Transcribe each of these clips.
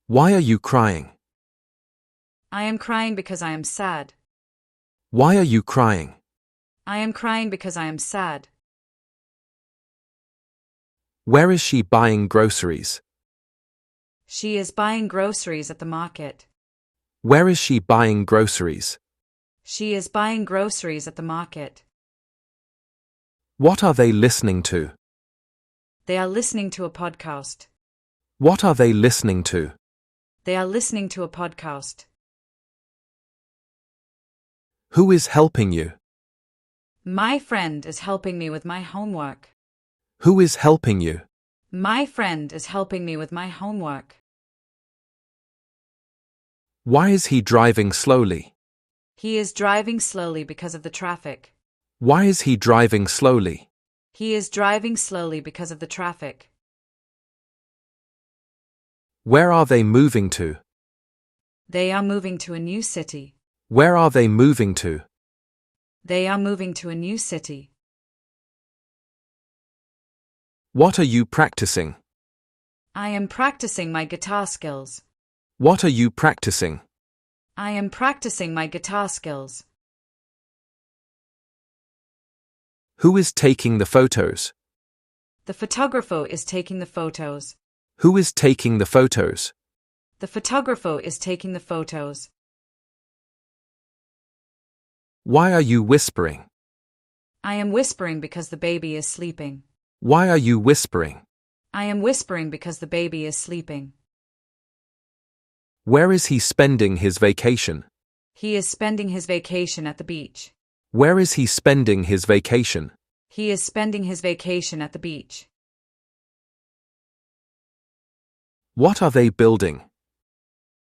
Why are you crying? I am crying because I am sad. Why are you crying? I am crying because I am sad. Where is she buying groceries? She is buying groceries at the market. Where is she buying groceries? She is buying groceries at the market. What are they listening to? They are listening to a podcast. What are they listening to? They are listening to a podcast. Who is helping you? My friend is helping me with my homework. Who is helping you? My friend is helping me with my homework. Why is he driving slowly? He is driving slowly because of the traffic. Why is he driving slowly? He is driving slowly because of the traffic. Where are they moving to? They are moving to a new city. Where are they moving to? They are moving to a new city. What are you practicing? I am practicing my guitar skills. What are you practicing? I am practicing my guitar skills. Who is taking the photos? The photographer is taking the photos. Who is taking the photos? The photographer is taking the photos. Why are you whispering? I am whispering because the baby is sleeping. Why are you whispering? I am whispering because the baby is sleeping. Where is he spending his vacation? He is spending his vacation at the beach. Where is he spending his vacation? He is spending his vacation at the beach. What are they building?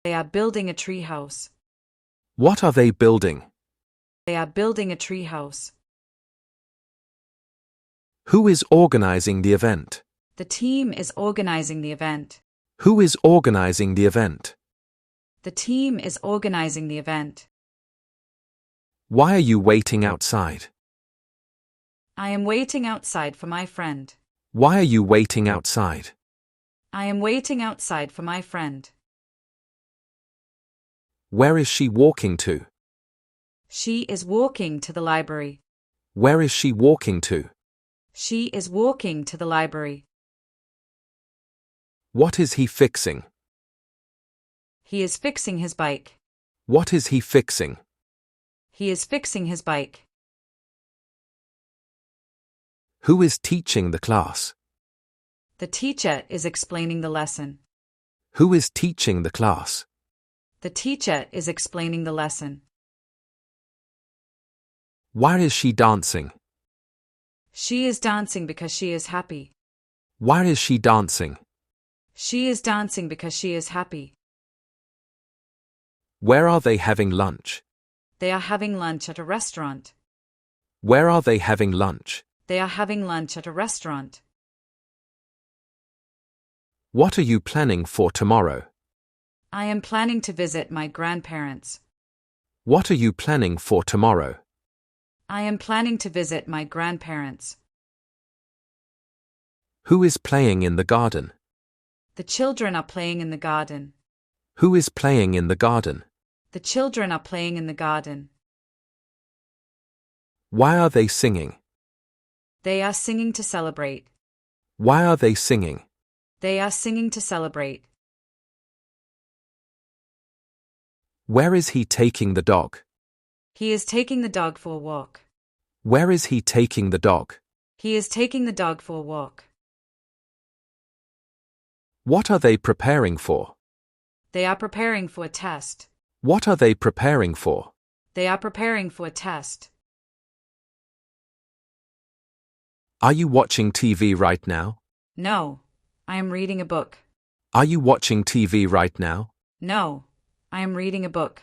They are building a tree house. What are they building? They are building a tree house. Who is organizing the event? The team is organizing the event. Who is organizing the event? The team is organizing the event. Why are you waiting outside? I am waiting outside for my friend. Why are you waiting outside? I am waiting outside for my friend. Where is she walking to? She is walking to the library. Where is she walking to? She is walking to the library. What is he fixing? He is fixing his bike. What is he fixing? He is fixing his bike. Who is teaching the class? The teacher is explaining the lesson. Who is teaching the class? The teacher is explaining the lesson. Why is she dancing? She is dancing because she is happy. Why is she dancing? She is dancing because she is happy. Where are they having lunch? They are having lunch at a restaurant. Where are they having lunch? They are having lunch at a restaurant. What are you planning for tomorrow? I am planning to visit my grandparents. What are you planning for tomorrow? I am planning to visit my grandparents. Who is playing in the garden? The children are playing in the garden. Who is playing in the garden? The children are playing in the garden. Why are they singing? They are singing to celebrate. Why are they singing? They are singing to celebrate. Where is he taking the dog? He is taking the dog for a walk. Where is he taking the dog? He is taking the dog for a walk. What are they preparing for? They are preparing for a test. What are they preparing for? They are preparing for a test. Are you watching TV right now? No, I am reading a book. Are you watching TV right now? No, I am reading a book.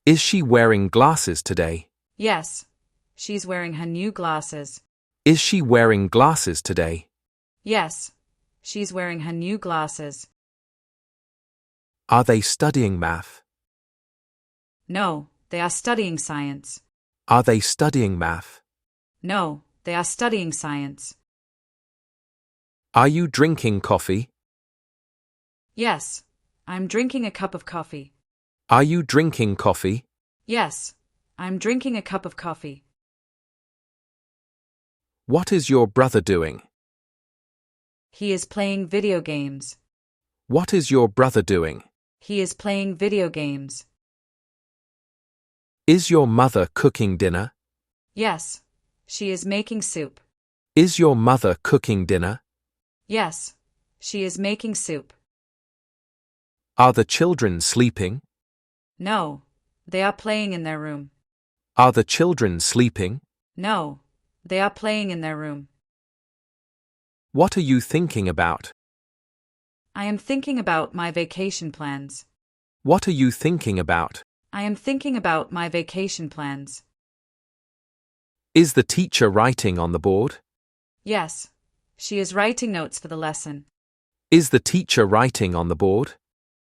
Is she wearing glasses today? Yes, she's wearing her new glasses. Is she wearing glasses today? Yes, she's wearing her new glasses. Are they studying math? No, they are studying science. Are they studying math? No, they are studying science. Are you drinking coffee? Yes, I'm drinking a cup of coffee. Are you drinking coffee? Yes, I'm drinking a cup of coffee. What is your brother doing? He is playing video games. What is your brother doing? He is playing video games. Is your mother cooking dinner? Yes, she is making soup. Is your mother cooking dinner? Yes, she is making soup. Are the children sleeping? No, they are playing in their room. Are the children sleeping? No, they are playing in their room. What are you thinking about? I am thinking about my vacation plans. What are you thinking about? I am thinking about my vacation plans. Is the teacher writing on the board? Yes, she is writing notes for the lesson. Is the teacher writing on the board?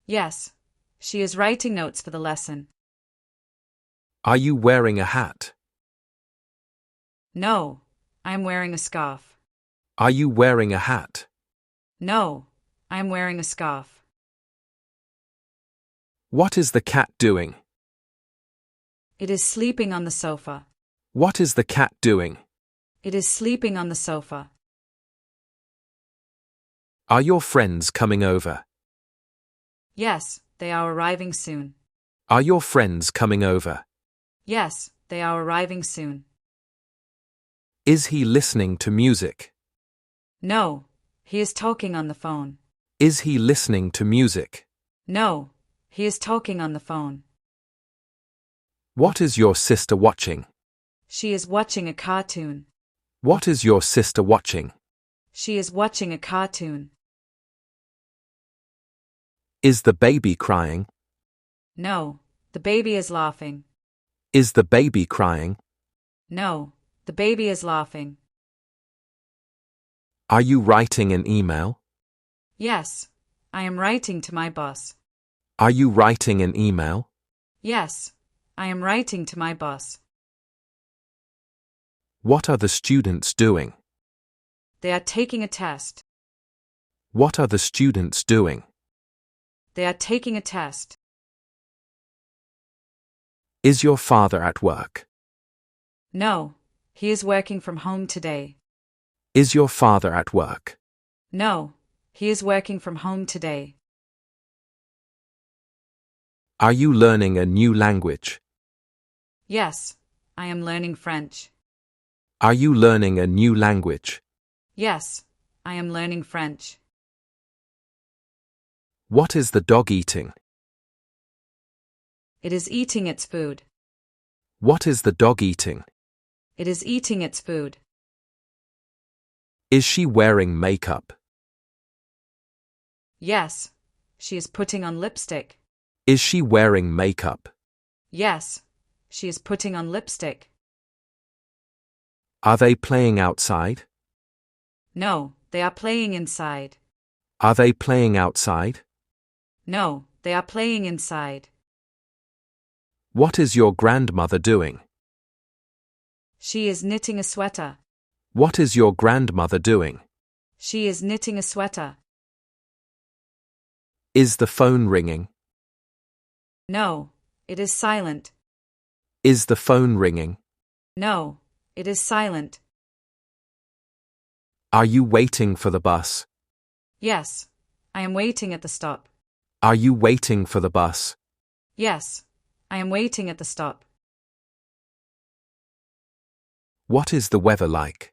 Yes, she is writing notes for the lesson. Are you wearing a hat? No, I am wearing a scarf. Are you wearing a hat? No, I am wearing a scarf. What is the cat doing? It is sleeping on the sofa. What is the cat doing? It is sleeping on the sofa. Are your friends coming over? Yes, they are arriving soon. Are your friends coming over? Yes, they are arriving soon. Is he listening to music? No, he is talking on the phone. Is he listening to music? No, he is talking on the phone. What is your sister watching? She is watching a cartoon. What is your sister watching? She is watching a cartoon. Is the baby crying? No, the baby is laughing. Is the baby crying? No, the baby is laughing. Are you writing an email? Yes, I am writing to my boss. Are you writing an email? Yes, I am writing to my boss. What are the students doing? They are taking a test. What are the students doing? They are taking a test. Is your father at work? No, he is working from home today. Is your father at work? No, he is working from home today. Are you learning a new language? Yes, I am learning French. Are you learning a new language? Yes, I am learning French. What is the dog eating? It is eating its food. What is the dog eating? It is eating its food. Is she wearing makeup? Yes, she is putting on lipstick. Is she wearing makeup? Yes, she is putting on lipstick. Are they playing outside? No, they are playing inside. Are they playing outside? No, they are playing inside. What is your grandmother doing? She is knitting a sweater. What is your grandmother doing? She is knitting a sweater. Is the phone ringing? No, it is silent. Is the phone ringing? No, it is silent. Are you waiting for the bus? Yes, I am waiting at the stop. Are you waiting for the bus? Yes, I am waiting at the stop. What is the weather like?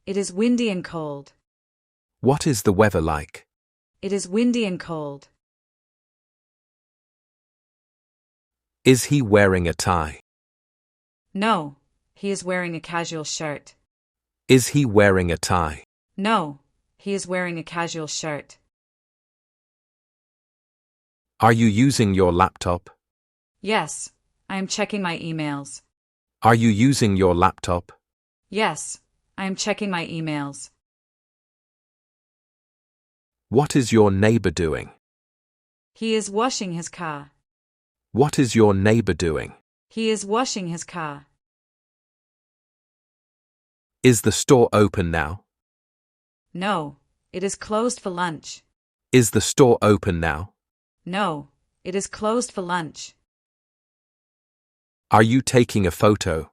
It is windy and cold. What is the weather like? It is windy and cold. Is he wearing a tie? No, he is wearing a casual shirt. Is he wearing a tie? No, he is wearing a casual shirt. Are you using your laptop? Yes, I am checking my emails. Are you using your laptop? Yes, I am checking my emails. What is your neighbor doing? He is washing his car. What is your neighbor doing? He is washing his car. Is the store open now? No, it is closed for lunch. Is the store open now? No, it is closed for lunch. Are you taking a photo?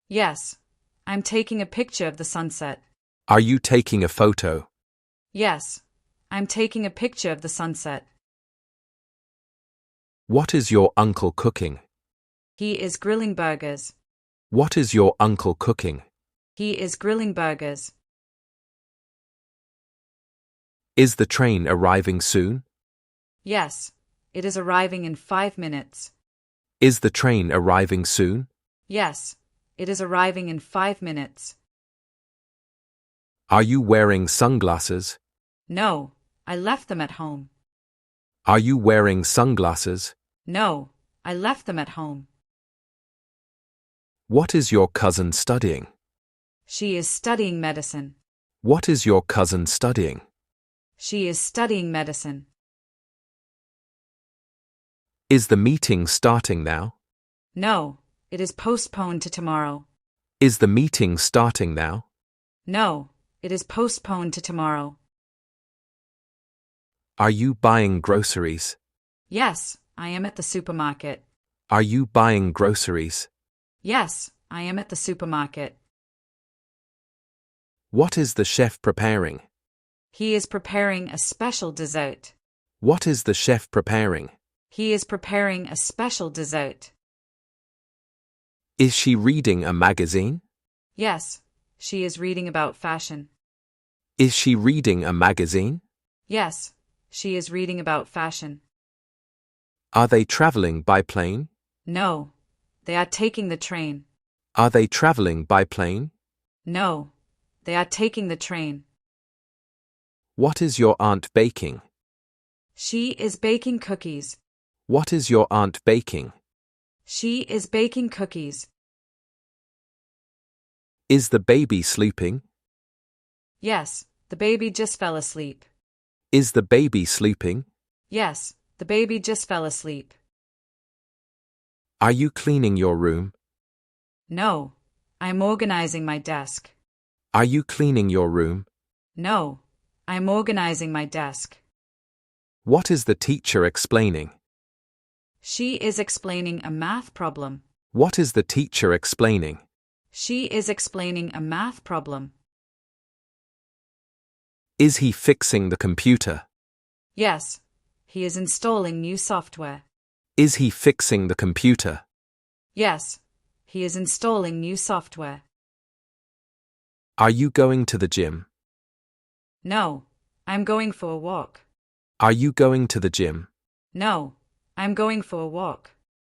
Yes, I'm taking a picture of the sunset. Are you taking a photo? Yes, I'm taking a picture of the sunset. What is your uncle cooking? He is grilling burgers. What is your uncle cooking? He is grilling burgers. Is the train arriving soon? Yes, it is arriving in 5 minutes. Is the train arriving soon? Yes, it is arriving in 5 minutes. Are you wearing sunglasses? No, I left them at home. Are you wearing sunglasses? No, I left them at home. What is your cousin studying? She is studying medicine. What is your cousin studying? She is studying medicine. Is the meeting starting now? No, it is postponed to tomorrow. Is the meeting starting now? No, it is postponed to tomorrow. Are you buying groceries? Yes, I am at the supermarket. Are you buying groceries? Yes, I am at the supermarket. What is the chef preparing? He is preparing a special dessert. What is the chef preparing? He is preparing a special dessert. Is she reading a magazine? Yes, she is reading about fashion. Is she reading a magazine? Yes, she is reading about fashion. Are they traveling by plane? No, they are taking the train. Are they traveling by plane? No, they are taking the train. What is your aunt baking? She is baking cookies. What is your aunt baking? She is baking cookies. Is the baby sleeping? Yes, the baby just fell asleep. Is the baby sleeping? Yes, the baby just fell asleep. Are you cleaning your room? No, I'm organizing my desk. Are you cleaning your room? No, I'm organizing my desk. What is the teacher explaining? She is explaining a math problem. What is the teacher explaining? She is explaining a math problem. Is he fixing the computer? Yes, he is installing new software. Is he fixing the computer? Yes, he is installing new software. Are you going to the gym? No, I'm going for a walk. Are you going to the gym? No, I'm going for a walk.